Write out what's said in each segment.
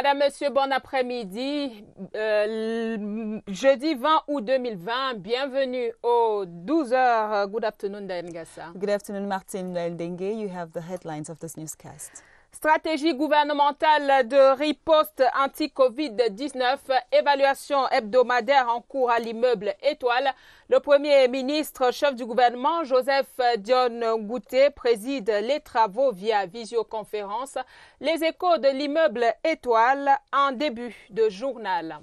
Madame, Monsieur, bon après-midi. Jeudi 20 août 2020, bienvenue aux 12h. Good afternoon, Ngassa. Good afternoon, Martin Dengue. You have the headlines of this newscast. Stratégie gouvernementale de riposte anti-Covid-19, évaluation hebdomadaire en cours à l'immeuble Étoile. Le Premier ministre, chef du gouvernement, Joseph Dione Ngouté, préside les travaux via visioconférence. Les échos de l'immeuble Étoile en début de journal.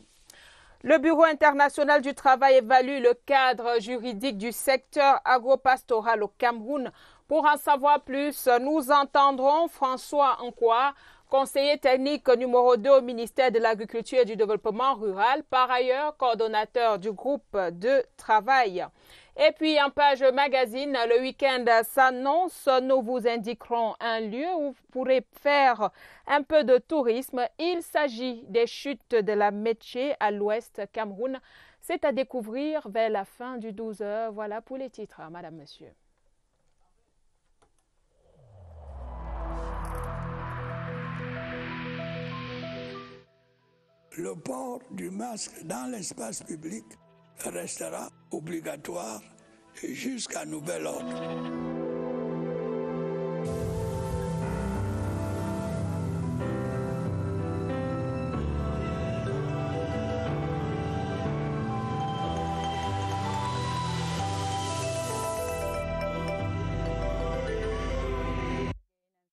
Le Bureau international du travail évalue le cadre juridique du secteur agropastoral au Cameroun. Pour en savoir plus, nous entendrons François Nkwa, conseiller technique numéro 2 au ministère de l'Agriculture et du Développement rural, par ailleurs coordonnateur du groupe de travail. Et puis en page magazine, le week-end s'annonce, nous vous indiquerons un lieu où vous pourrez faire un peu de tourisme. Il s'agit des chutes de la Métché à l'ouest Cameroun. C'est à découvrir vers la fin du 12h. Voilà pour les titres, Madame, Monsieur. Le port du masque dans l'espace public restera obligatoire jusqu'à nouvel ordre.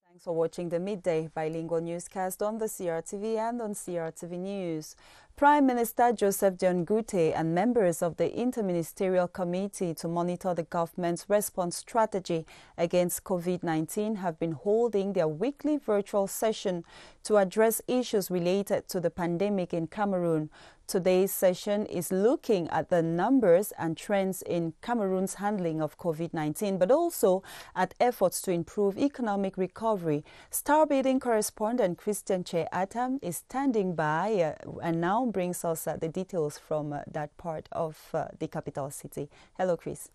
Thanks for watching the midday bilingual newscast on the CRTV and on CRTV News. Prime Minister Joseph Dione Ngouté and members of the Interministerial Committee to monitor the government's response strategy against COVID-19 have been holding their weekly virtual session to address issues related to the pandemic in Cameroon. Today's session is looking at the numbers and trends in Cameroon's handling of COVID-19, but also at efforts to improve economic recovery. Star Beating correspondent Christian Che Atam is standing by and now brings us the details from that part of the capital city. Hello, Chris.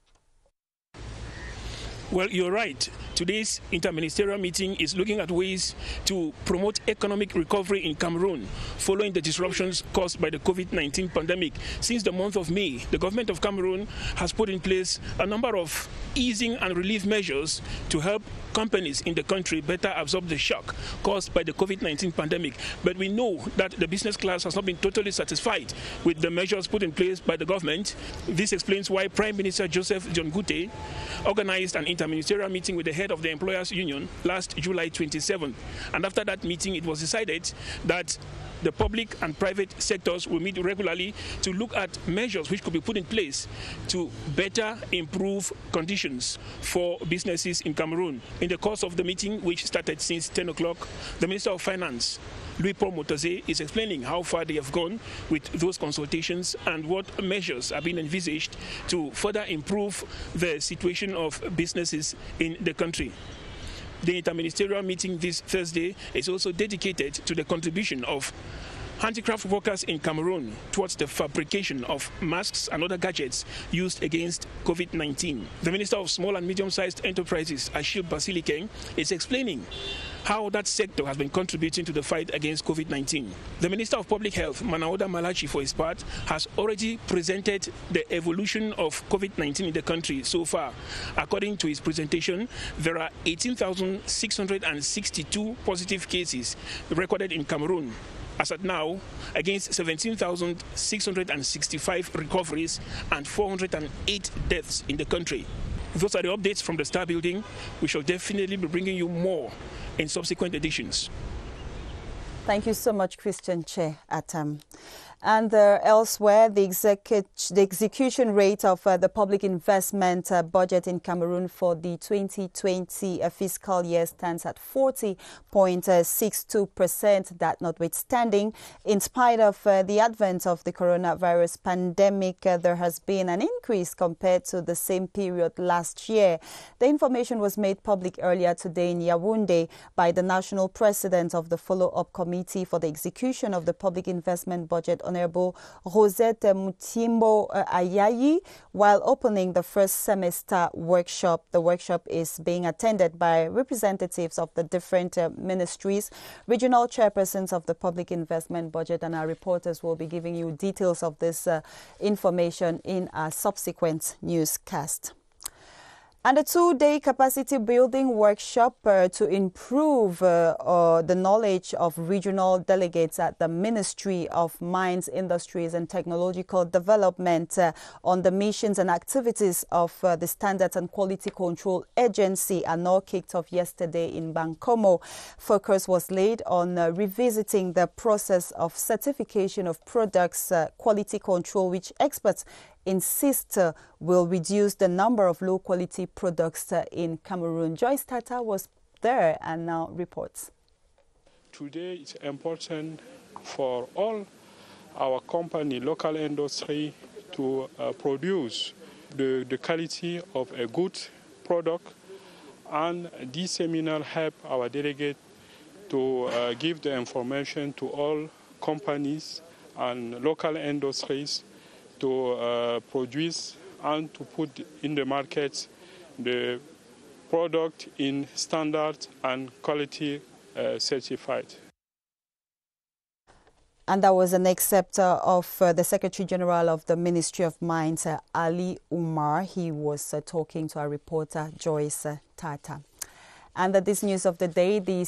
Well, you're right. Today's interministerial meeting is looking at ways to promote economic recovery in Cameroon following the disruptions caused by the COVID-19 pandemic. Since the month of May, the government of Cameroon has put in place a number of easing and relief measures to help companies in the country better absorb the shock caused by the COVID-19 pandemic. But we know that the business class has not been totally satisfied with the measures put in place by the government. This explains why Prime Minister Joseph Dione Ngouté organized an interministerial meeting with the head of the Employers Union last July 27th. And after that meeting, it was decided that the public and private sectors will meet regularly to look at measures which could be put in place to better improve conditions for businesses in Cameroon. In the course of the meeting, which started since 10 o'clock, the Minister of Finance, Louis-Paul Motazé, is explaining how far they have gone with those consultations and what measures are being envisaged to further improve the situation of businesses in the country. The interministerial meeting this Thursday is also dedicated to the contribution of handicraft workers in Cameroon towards the fabrication of masks and other gadgets used against COVID-19. The Minister of Small and Medium-Sized Enterprises, Achille Basilike, is explaining how that sector has been contributing to the fight against COVID-19. The Minister of Public Health, Manaoda Malachi, for his part, has already presented the evolution of COVID-19 in the country so far. According to his presentation, there are 18,662 positive cases recorded in Cameroon as at now, against 17,665 recoveries and 408 deaths in the country. Those are the updates from the Star Building. We shall definitely be bringing you more in subsequent editions. Thank you so much, Christian Che Atam. And elsewhere, the execution rate of the public investment budget in Cameroon for the 2020 fiscal year stands at 40.62%. That notwithstanding, in spite of the advent of the coronavirus pandemic, there has been an increase compared to the same period last year. The information was made public earlier today in Yaoundé by the national president of the follow-up committee for the execution of the public investment budget Honorable Rosette Mutimbo Ayayi while opening the first semester workshop. The workshop is being attended by representatives of the different ministries, regional chairpersons of the Public Investment Budget, and our reporters will be giving you details of this information in our subsequent newscast. And a two-day capacity building workshop to improve the knowledge of regional delegates at the Ministry of Mines, Industries and Technological Development on the missions and activities of the Standards and Quality Control Agency ANOR kicked off yesterday in Bankomo. Focus was laid on revisiting the process of certification of products, quality control, which experts insist will reduce the number of low-quality products in Cameroon. Joyce Tata was there and now reports. Today it's important for all our company, local industry, to produce the quality of a good product, and this seminar help our delegate to give the information to all companies and local industries to produce and to put in the market the product in standard and quality certified. And that was an excerpt of the Secretary General of the Ministry of Mines, Ali Umar. He was talking to our reporter, Joyce Tata. And this news of the day, the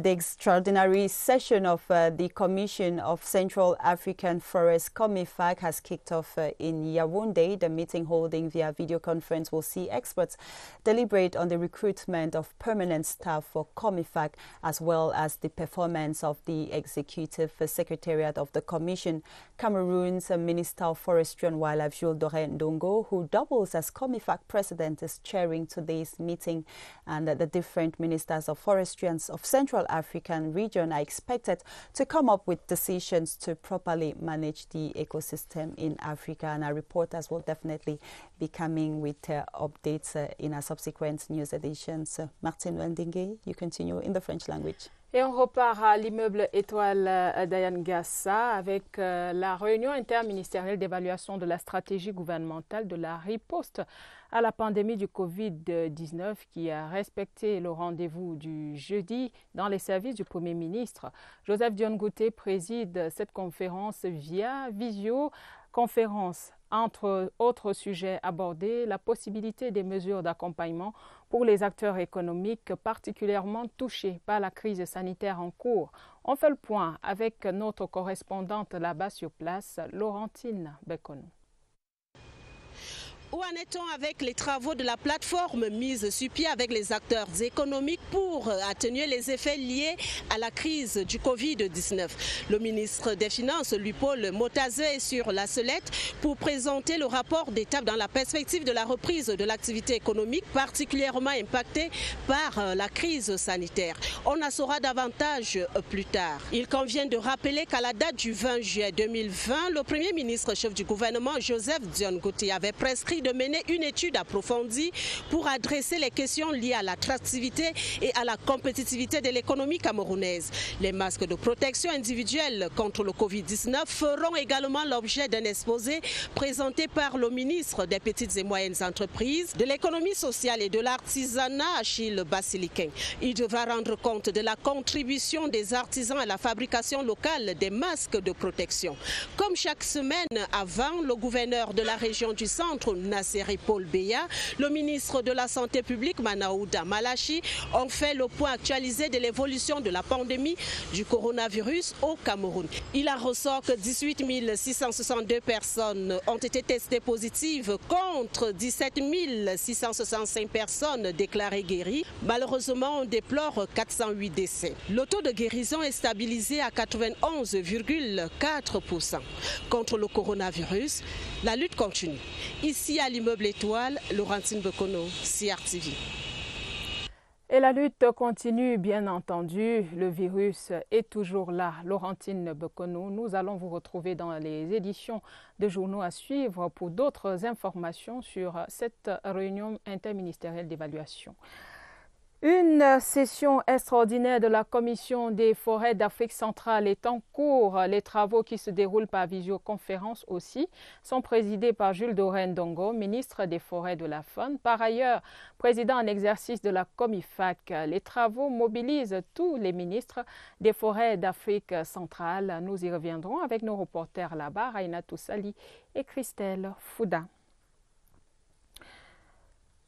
extraordinary session of the Commission of Central African Forests, COMIFAC, has kicked off in Yaoundé. The meeting, holding via video conference, will see experts deliberate on the recruitment of permanent staff for COMIFAC, as well as the performance of the Executive Secretariat of the Commission. Cameroon's Minister of Forestry and Wildlife, Jules Doré Ndongo, who doubles as COMIFAC president, is chairing today's meeting, and the different ministers of forestry and of Central African region are expected to come up with decisions to properly manage the ecosystem in Africa. And our reporters will definitely be coming with updates in our subsequent news editions. Martine Wendingue, you continue in the French language. Et on repart à l'immeuble Étoile Diane Gassa avec la réunion interministérielle d'évaluation de la stratégie gouvernementale de la riposte à la pandémie du Covid-19 qui a respecté le rendez-vous du jeudi dans les services du Premier ministre. Joseph Dione Gouté préside cette conférence via visioconférence. Entre autres sujets abordés, la possibilité des mesures d'accompagnement pour les acteurs économiques particulièrement touchés par la crise sanitaire en cours. On fait le point avec notre correspondante là-bas sur place, Laurentine Bekonou. Où en est-on avec les travaux de la plateforme mise sur pied avec les acteurs économiques pour atténuer les effets liés à la crise du Covid-19? Le ministre des Finances, Louis-Paul Motazé, est sur la sellette pour présenter le rapport d'étape dans la perspective de la reprise de l'activité économique particulièrement impactée par la crise sanitaire. On en saura davantage plus tard. Il convient de rappeler qu'à la date du 20 juillet 2020, le Premier ministre chef du gouvernement, Joseph Dione Gouté, avait prescrit de mener une étude approfondie pour adresser les questions liées à l'attractivité et à la compétitivité de l'économie camerounaise. Les masques de protection individuelle contre le Covid-19 feront également l'objet d'un exposé présenté par le ministre des Petites et Moyennes Entreprises, de l'économie sociale et de l'artisanat, Achille Basiliquin. Il devra rendre compte de la contribution des artisans à la fabrication locale des masques de protection. Comme chaque semaine avant, le gouverneur de la région du centre, Nasseri Paul Beya, le ministre de la Santé publique, Manaouda Malachi, ont fait le point actualisé de l'évolution de la pandémie du coronavirus au Cameroun. Il en ressort que 18 662 personnes ont été testées positives contre 17 665 personnes déclarées guéries. Malheureusement, on déplore 408 décès. Le taux de guérison est stabilisé à 91,4%. Contre le coronavirus, la lutte continue. Ici à l'immeuble Étoile, Laurentine Bekonou, CRTV. Et la lutte continue, bien entendu. Le virus est toujours là. Laurentine Bekonou, nous allons vous retrouver dans les éditions de journaux à suivre pour d'autres informations sur cette réunion interministérielle d'évaluation. Une session extraordinaire de la Commission des forêts d'Afrique centrale est en cours. Les travaux qui se déroulent par visioconférence aussi sont présidés par Jules Doré-Ndongo, ministre des Forêts de la Faune. Par ailleurs, président en exercice de la Comifac. Les travaux mobilisent tous les ministres des forêts d'Afrique centrale. Nous y reviendrons avec nos reporters là-bas, Raina Toussali et Christelle Fouda.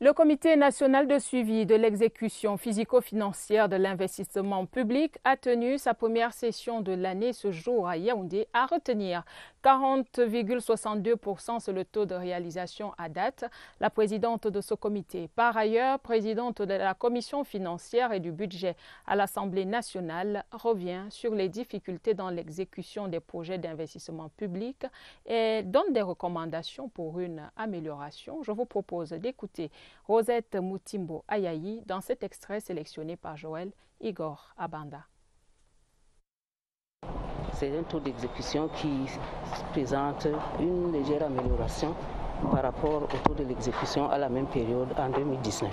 Le Comité national de suivi de l'exécution physico-financière de l'investissement public a tenu sa première session de l'année ce jour à Yaoundé. À retenir 40,62%, c'est le taux de réalisation à date. La présidente de ce comité, par ailleurs présidente de la commission financière et du budget à l'Assemblée nationale, revient sur les difficultés dans l'exécution des projets d'investissement public et donne des recommandations pour une amélioration. Je vous propose d'écouter Rosette Moutimbo Ayayi dans cet extrait sélectionné par Joël Igor Abanda. C'est un taux d'exécution qui présente une légère amélioration par rapport au taux de l'exécution à la même période en 2019.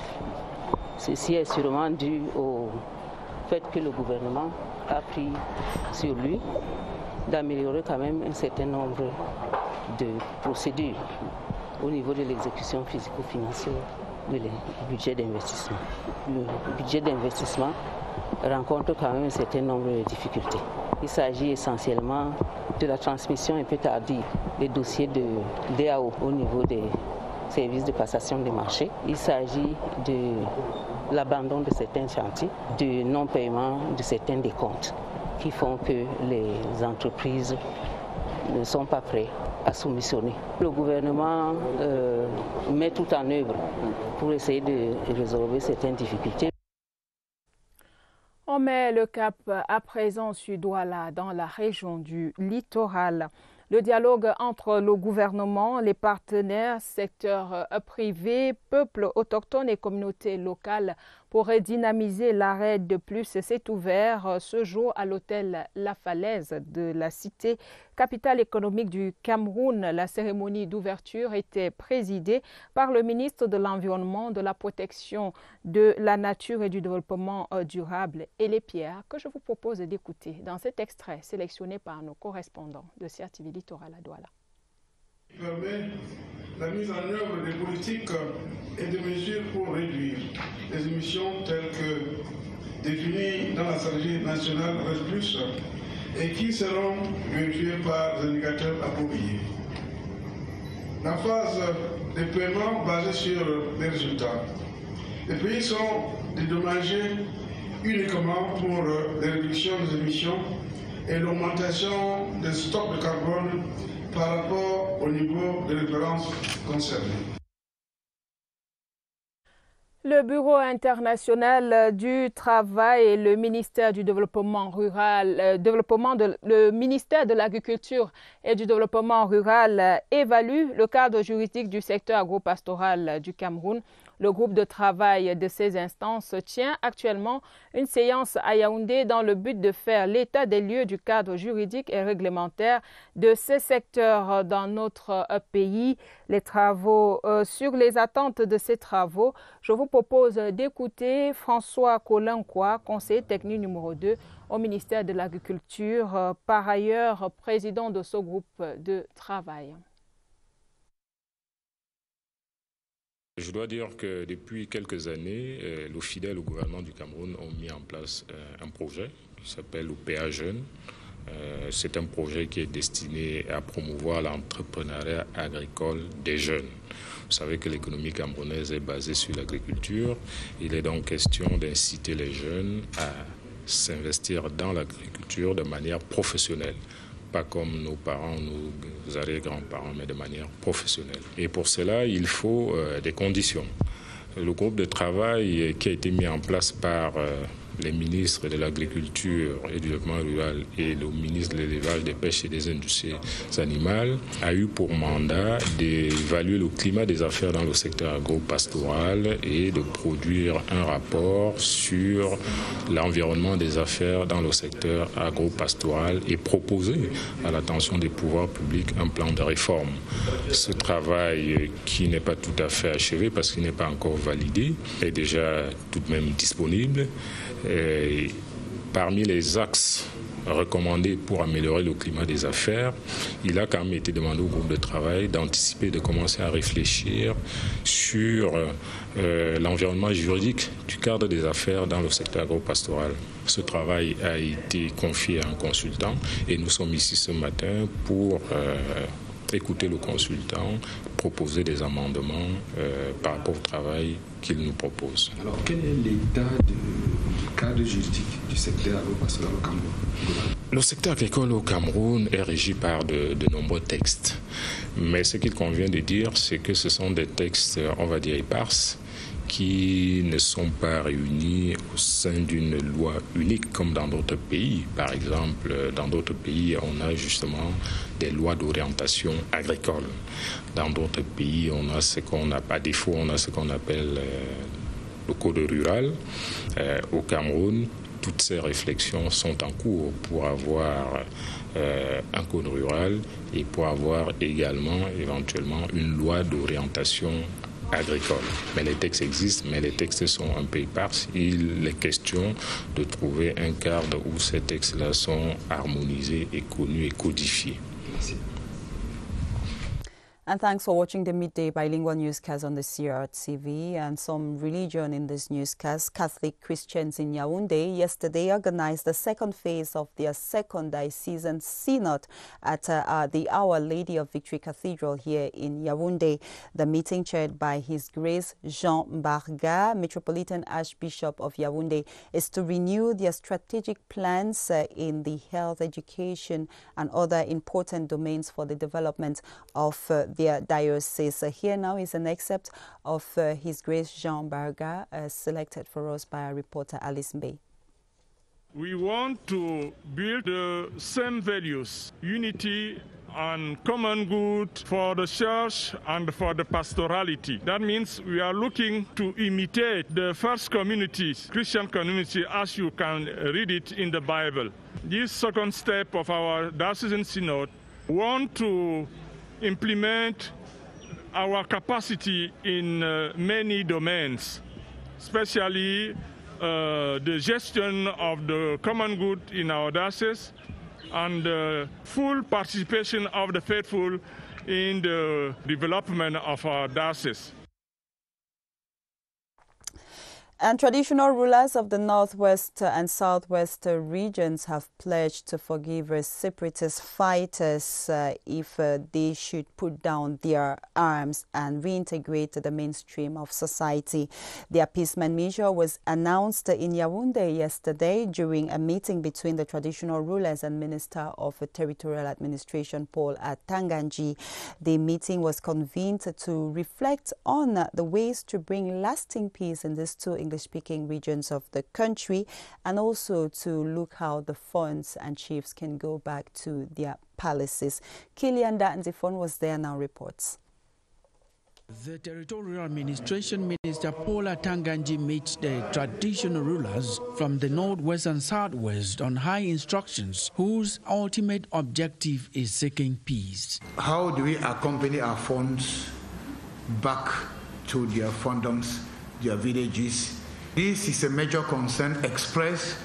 Ceci est sûrement dû au fait que le gouvernement a pris sur lui d'améliorer quand même un certain nombre de procédures au niveau de l'exécution physico-financière du budget d'investissement. Le budget d'investissement rencontre quand même un certain nombre de difficultés. Il s'agit essentiellement de la transmission un peu tardive des dossiers de DAO au niveau des services de passation des marchés. Il s'agit de l'abandon de certains chantiers, du non-paiement de certains décomptes qui font que les entreprises ne sont pas prêtes à soumissionner. Le gouvernement met tout en œuvre pour essayer de résoudre certaines difficultés. On met le cap à présent sur Douala, dans la région du littoral. Le dialogue entre le gouvernement, les partenaires, secteurs privés, peuples autochtones et communautés locales pourrait dynamiser l'arrêt de plus s'est ouvert ce jour à l'hôtel La Falaise de la cité capitale économique du Cameroun. La cérémonie d'ouverture était présidée par le ministre de l'Environnement, de la Protection de la Nature et du Développement durable et les pierres que je vous propose d'écouter dans cet extrait sélectionné par nos correspondants de CRTV Littoral à Douala. Permet la mise en œuvre des politiques et des mesures pour réduire les émissions telles que définies dans la stratégie nationale RES+, et qui seront vérifiées par des indicateurs appropriés. La phase de paiement basée sur les résultats. Les pays sont dédommagés uniquement pour les réductions des émissions et l'augmentation des stocks de carbone par rapport au niveau de référence concerné. Le Bureau international du travail et le ministère du développement rural, le ministère de l'agriculture et du développement rural évaluent le cadre juridique du secteur agropastoral du Cameroun. Le groupe de travail de ces instances tient actuellement une séance à Yaoundé dans le but de faire l'état des lieux du cadre juridique et réglementaire de ces secteurs dans notre pays. Les travaux sur les attentes de ces travaux, je vous propose d'écouter François Kolinkoa, conseiller technique numéro 2 au ministère de l'Agriculture, par ailleurs président de ce groupe de travail. Je dois dire que depuis quelques années, l'OFIDEL, le gouvernement du Cameroun, ont mis en place un projet qui s'appelle OPA Jeunes. C'est un projet qui est destiné à promouvoir l'entrepreneuriat agricole des jeunes. Vous savez que l'économie camerounaise est basée sur l'agriculture. Il est donc question d'inciter les jeunes à s'investir dans l'agriculture de manière professionnelle. Pas comme nos parents, nos arrière-grands-parents, mais de manière professionnelle. Et pour cela, il faut des conditions. Le groupe de travail qui a été mis en place par les ministres de l'Agriculture et du Développement rural et le ministre de l'Élevage, des Pêches et des Industries animales, a eu pour mandat d'évaluer le climat des affaires dans le secteur agro-pastoral et de produire un rapport sur l'environnement des affaires dans le secteur agro-pastoral et proposer à l'attention des pouvoirs publics un plan de réforme. Ce travail, qui n'est pas tout à fait achevé parce qu'il n'est pas encore validé, est déjà tout de même disponible. Et parmi les axes recommandés pour améliorer le climat des affaires, il a quand même été demandé au groupe de travail d'anticiper, de commencer à réfléchir sur l'environnement juridique du cadre des affaires dans le secteur agro-pastoral. Ce travail a été confié à un consultant et nous sommes ici ce matin pour écouter le consultant, proposer des amendements par rapport au travail qu'il nous propose. Alors, quel est l'état du cadre juridique du secteur agro-pastoral au Cameroun? Le secteur agricole au Cameroun est régi par de nombreux textes. Mais ce qu'il convient de dire, c'est que ce sont des textes, on va dire, éparses, qui ne sont pas réunis au sein d'une loi unique comme dans d'autres pays. Par exemple, dans d'autres pays, on a justement des lois d'orientation agricole. Dans d'autres pays, on a ce qu'on a, à défaut, on a ce qu'on appelle le code rural. Au Cameroun, toutes ces réflexions sont en cours pour avoir un code rural et pour avoir également, éventuellement, une loi d'orientation agricole. Mais les textes existent, mais les textes sont un peu épars. Il est question de trouver un cadre où ces textes-là sont harmonisés et connus et codifiés. Merci. And thanks for watching the midday bilingual newscast on the CRTV. And some religion in this newscast. Catholic Christians in Yaoundé yesterday organized the second phase of their second diocesan synod at the Our Lady of Victory Cathedral here in Yaoundé. The meeting, chaired by His Grace Jean Mbarga, Metropolitan Archbishop of Yaoundé, is to renew their strategic plans in the health, education and other important domains for the development of their diocese. Here now is an excerpt of His Grace Jean Mbarga, selected for us by our reporter Alice Mbey. We want to build the same values, unity and common good for the church and for the pastorality. That means we are looking to imitate the first communities, Christian community, as you can read it in the Bible. This second step of our diocesan synod want to implement our capacity in many domains, especially the gestion of the common good in our diocese and full participation of the faithful in the development of our diocese. And traditional rulers of the northwest and southwest regions have pledged to forgive separatist fighters if they should put down their arms and reintegrate the mainstream of society. The appeasement measure was announced in Yaoundé yesterday during a meeting between the traditional rulers and Minister of Territorial Administration Paul Atanganji. The meeting was convened to reflect on the ways to bring lasting peace in these two English-speaking regions of the country, and also to look how the funds and chiefs can go back to their palaces. Kilian Datanzifon was there, now reports. The Territorial Administration Minister Paul Atanganji meets the traditional rulers from the northwest and southwest on high instructions whose ultimate objective is seeking peace. How do we accompany our funds back to their fondoms, their villages? This is a major concern expressed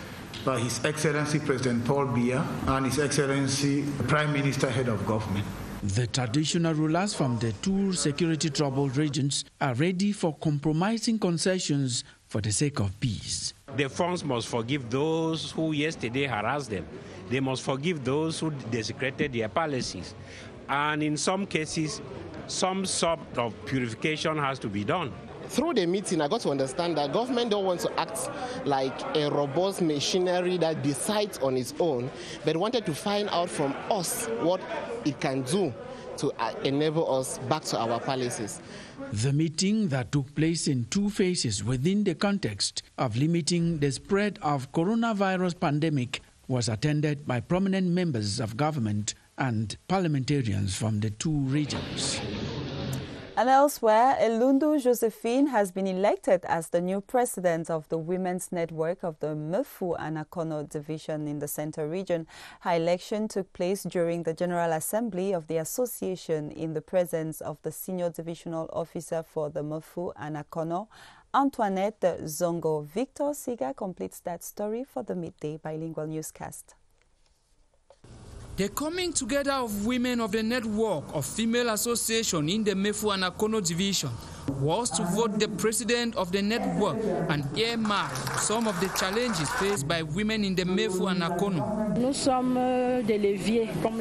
by His Excellency President Paul Biya and His Excellency Prime Minister, Head of Government. The traditional rulers from the two security-troubled regions are ready for compromising concessions for the sake of peace. The funds must forgive those who yesterday harassed them. They must forgive those who desecrated their palaces. And in some cases, some sort of purification has to be done. Through the meeting, I got to understand that government don't want to act like a robust machinery that decides on its own, but wanted to find out from us what it can do to enable us back to our palaces. The meeting that took place in two phases within the context of limiting the spread of coronavirus pandemic was attended by prominent members of government and parliamentarians from the two regions. And elsewhere, Elundu Josephine has been elected as the new president of the Women's Network of the Mefu and Akono Division in the Central Region. Her election took place during the General Assembly of the association in the presence of the Senior Divisional Officer for the Mefu and Akono, Antoinette Zongo. Victor Siga completes that story for the Midday Bilingual Newscast. The coming together of women of the network of female association in the Mefu and Akono division was to vote the president of the network and earmark some of the challenges faced by women in the Mefu and Akono.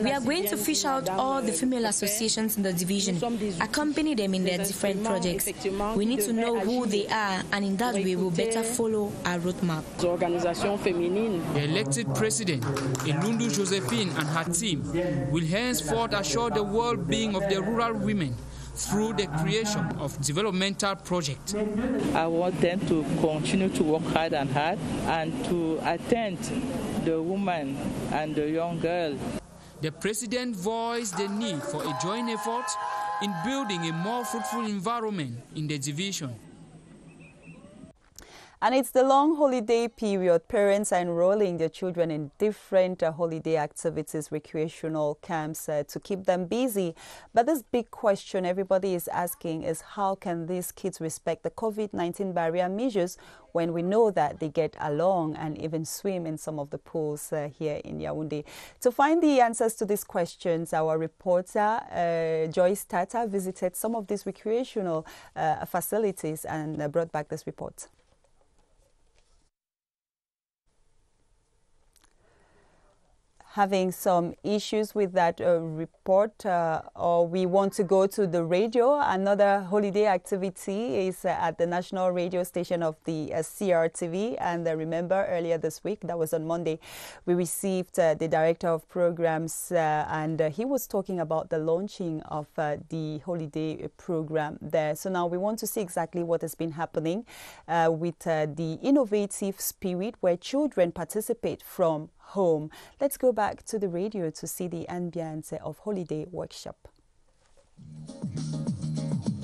We are going to fish out all the female associations in the division, accompany them in their different projects. We need to know who they are, and in that way we will better follow our roadmap. The elected president, Elundu Josephine, and her team will henceforth assure the well-being of the rural women through the creation of developmental projects. I want them to continue to work hard and to attend the woman and the young girl. The president voiced the need for a joint effort in building a more fruitful environment in the division. And it's the long holiday period. Parents are enrolling their children in different holiday activities, recreational camps to keep them busy. But this big question everybody is asking is how can these kids respect the COVID-19 barrier measures when we know that they get along and even swim in some of the pools here in Yaoundé? To find the answers to these questions, our reporter Joyce Tata visited some of these recreational facilities and brought back this report. Having some issues with that report, or we want to go to the radio. Another holiday activity is at the national radio station of the CRTV. And remember, earlier this week, that was on Monday, we received the director of programs, and he was talking about the launching of the holiday program there. So now we want to see exactly what has been happening with the innovative spirit where children participate from home. Let's go back to the radio to see the ambience of holiday workshop.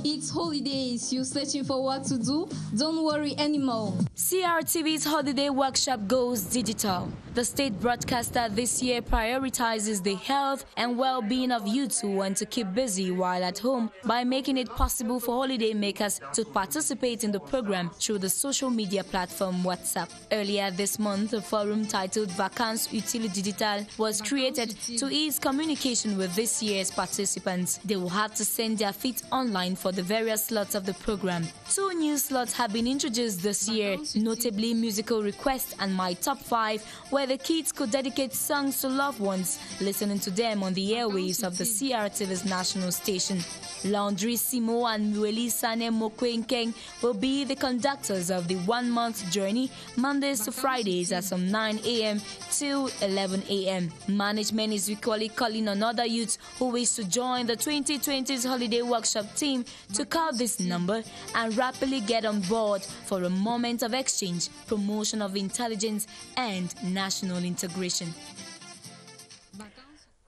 It's holidays. You're searching for what to do? Don't worry anymore. CRTV's holiday workshop goes digital. The state broadcaster this year prioritizes the health and well-being of youths who want to keep busy while at home by making it possible for holiday makers to participate in the program through the social media platform WhatsApp. Earlier this month, a forum titled Vacances Utile Digital was created to ease communication with this year's participants. They will have to send their feet online for the various slots of the program. 2 new slots have been introduced this year, notably Musical Request and My Top 5, where the kids could dedicate songs to loved ones, listening to them on the airwaves of the CRTV's national station. Laundry Simo and Mueli Sane Mokwenkeng will be the conductors of the 1-month journey, Mondays to Fridays at from 9 a.m. till 11 a.m. Management is equally calling on other youths who wish to join the 2020's holiday workshop team to call this number and rapidly get on board for a moment of exchange, promotion of intelligence and national intégration.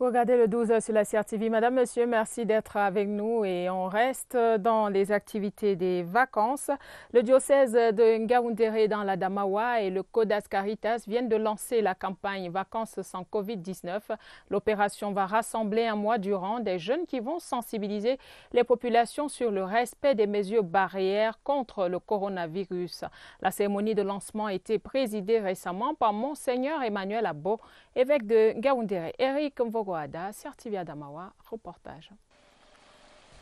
Vous regardez le 12 sur la CRTV. Madame, Monsieur, merci d'être avec nous et on reste dans les activités des vacances. Le diocèse de Ngaoundéré dans la Damawa et le Codas Caritas viennent de lancer la campagne Vacances sans Covid-19. L'opération va rassembler un mois durant des jeunes qui vont sensibiliser les populations sur le respect des mesures barrières contre le coronavirus. La cérémonie de lancement a été présidée récemment par Monseigneur Emmanuel Abo, évêque de Ngaoundéré. Eric Mvogoada, CRTV Adamawa, reportage.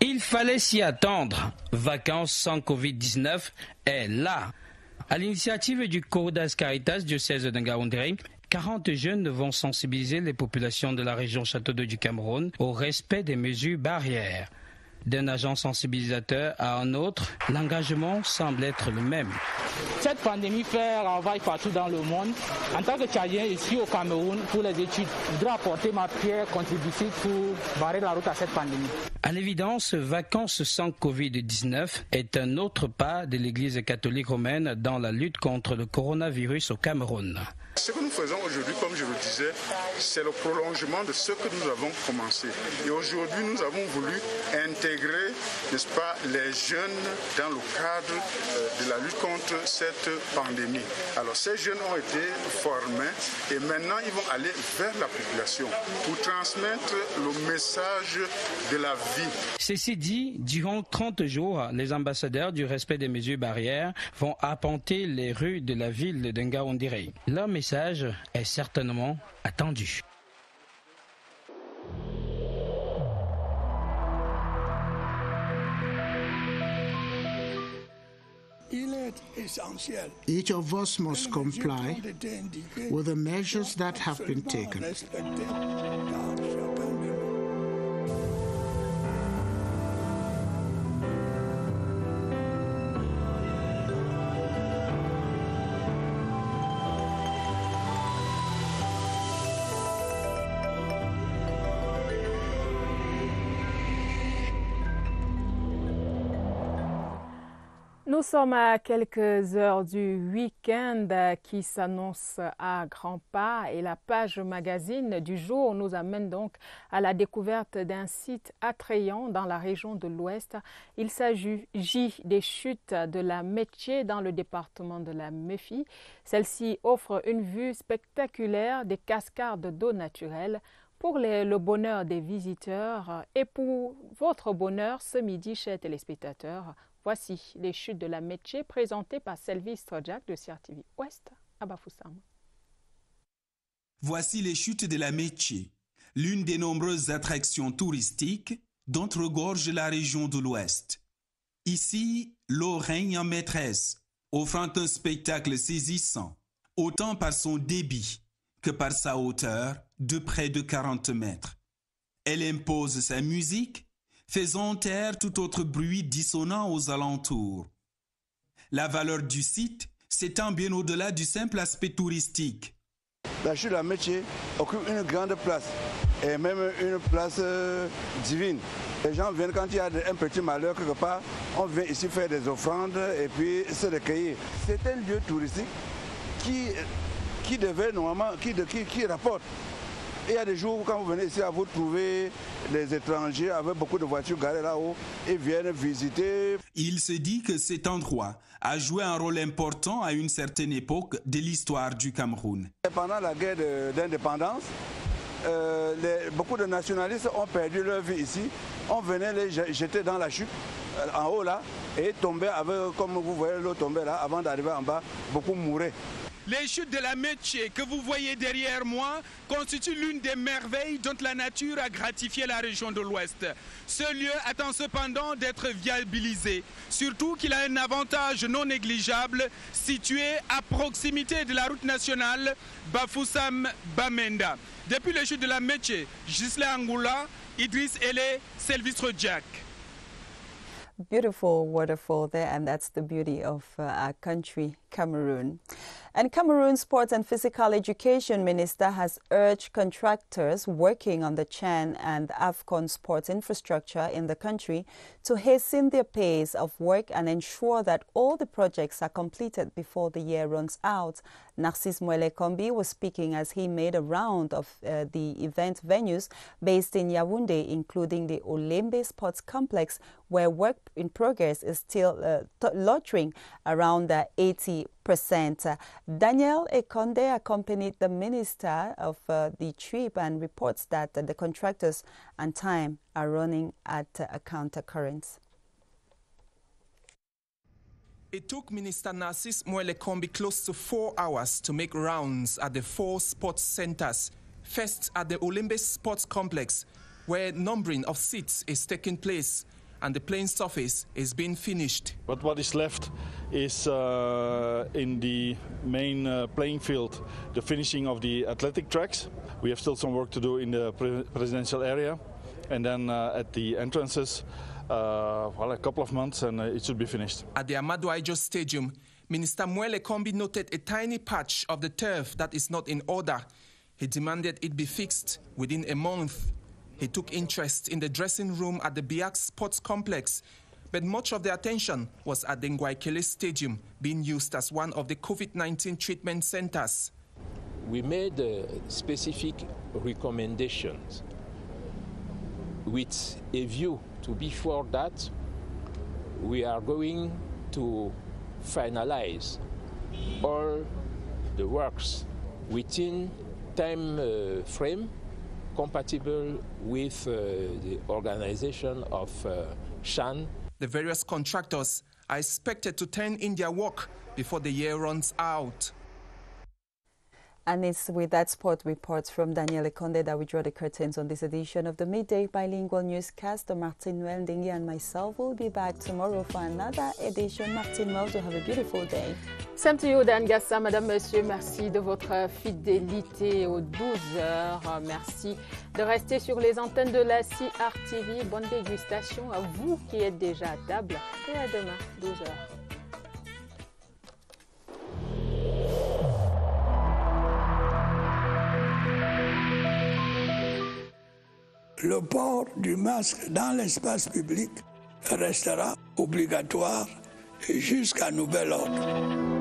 Il fallait s'y attendre. Vacances sans Covid-19 est là. À l'initiative du Codas Caritas, diocèse de Ngaoundéré, 40 jeunes vont sensibiliser les populations de la région Château d'Eau du Cameroun au respect des mesures barrières. D'un agent sensibilisateur à un autre, l'engagement semble être le même. Cette pandémie fait ravage partout dans le monde. En tant que Tchadien ici au Cameroun pour les études, je voudrais apporter ma pierre contributive pour barrer la route à cette pandémie. À l'évidence, Vacances sans Covid-19 est un autre pas de l'Église catholique romaine dans la lutte contre le coronavirus au Cameroun. Ce que nous faisons aujourd'hui, comme je le disais, c'est le prolongement de ce que nous avons commencé. Et aujourd'hui, nous avons voulu intégrer, n'est-ce pas, les jeunes dans le cadre de la lutte contre cette pandémie. Alors, ces jeunes ont été formés et maintenant, ils vont aller vers la population pour transmettre le message de la vie. Ceci dit, durant 30 jours, les ambassadeurs du respect des mesures barrières vont arpenter les rues de la ville de Ngaoundéré. Leur message est certainement attendu. Each of us must comply with the measures that have been taken. Nous sommes à quelques heures du week-end qui s'annonce à grands pas et la page magazine du jour nous amène donc à la découverte d'un site attrayant dans la région de l'Ouest. Il s'agit des chutes de la Métier dans le département de la Méfi. Celle-ci offre une vue spectaculaire des cascades d'eau naturelle. Pour le bonheur des visiteurs et pour votre bonheur ce midi, chers téléspectateurs, voici les chutes de la Métier présentées par Sylvestre Jack de CRTV Ouest à Bafoussam. Voici les chutes de la Métier, l'une des nombreuses attractions touristiques dont regorge la région de l'Ouest. Ici, l'eau règne en maîtresse, offrant un spectacle saisissant, autant par son débit que par sa hauteur de près de 40 mètres. Elle impose sa musique, faisant taire tout autre bruit dissonant aux alentours. La valeur du site s'étend bien au-delà du simple aspect touristique. La chute de la Métier occupe une grande place, et même une place divine. Les gens viennent quand il y a un petit malheur quelque part, on vient ici faire des offrandes et puis se recueillir. C'est un lieu touristique qui devait normalement, qui rapporte. Et il y a des jours où quand vous venez ici, vous trouvez les étrangers avec beaucoup de voitures garées là-haut et viennent visiter. Il se dit que cet endroit a joué un rôle important à une certaine époque de l'histoire du Cameroun. Pendant la guerre d'indépendance, beaucoup de nationalistes ont perdu leur vie ici. On venait les jeter dans la chute, en haut là, et tomber avec, comme vous voyez l'eau tomber là, avant d'arriver en bas, beaucoup mouraient. Les chutes de la Métier que vous voyez derrière moi constituent l'une des merveilles dont la nature a gratifié la région de l'Ouest. Ce lieu attend cependant d'être viabilisé, surtout qu'il a un avantage non négligeable situé à proximité de la route nationale Bafoussam-Bamenda. Depuis les chutes de la Métier, Gisle Angoula, Idriss Ele, Sylvestre Jack. Beautiful waterfall there, and that's the beauty of our country, Cameroon. And Cameroon's Sports and Physical Education Minister has urged contractors working on the CHAN and AFCON sports infrastructure in the country to hasten their pace of work and ensure that all the projects are completed before the year runs out. Narcisse Mwele-Kombi was speaking as he made a round of the event venues based in Yaoundé, including the Olembe Sports Complex, where work in progress is still loitering around 80%. Daniel Ekonde accompanied the minister of the trip and reports that the contractors and time are running at a counter-current. It took Minister Narcisse Mwele-Kombi close to 4 hours to make rounds at the 4 sports centers. First at the Olembe Sports Complex, where numbering of seats is taking place and the playing surface is being finished. But what is left is in the main playing field, the finishing of the athletic tracks. We have still some work to do in the presidential area, and then at the entrances, a couple of months and it should be finished. At the Amadou Aidjo Stadium, Minister Mwele Kombi noted a tiny patch of the turf that is not in order. He demanded it be fixed within a month. He took interest in the dressing room at the Biak Sports Complex, but much of the attention was at the Ngwaikele Stadium, being used as one of the COVID-19 treatment centers. We made specific recommendations with a view to be sure that we are going to finalize all the works within time frame compatible with the organization of Shan. The various contractors are expected to turn in their work before the year runs out. And it's with that sport report from Daniel Ekonde that we draw the curtains on this edition of the Midday Bilingual Newscast. Martin Weldingi and myself will be back tomorrow for another edition. Martin Wells, have a beautiful day. Same to you, Dan Gassa. Madame, Monsieur, merci de votre fidélité aux 12 heures. Merci de rester sur les antennes de la CRTV. Bonne dégustation à vous qui êtes déjà à table. Et à demain, 12 heures. Le port du masque dans l'espace public restera obligatoire jusqu'à nouvel ordre.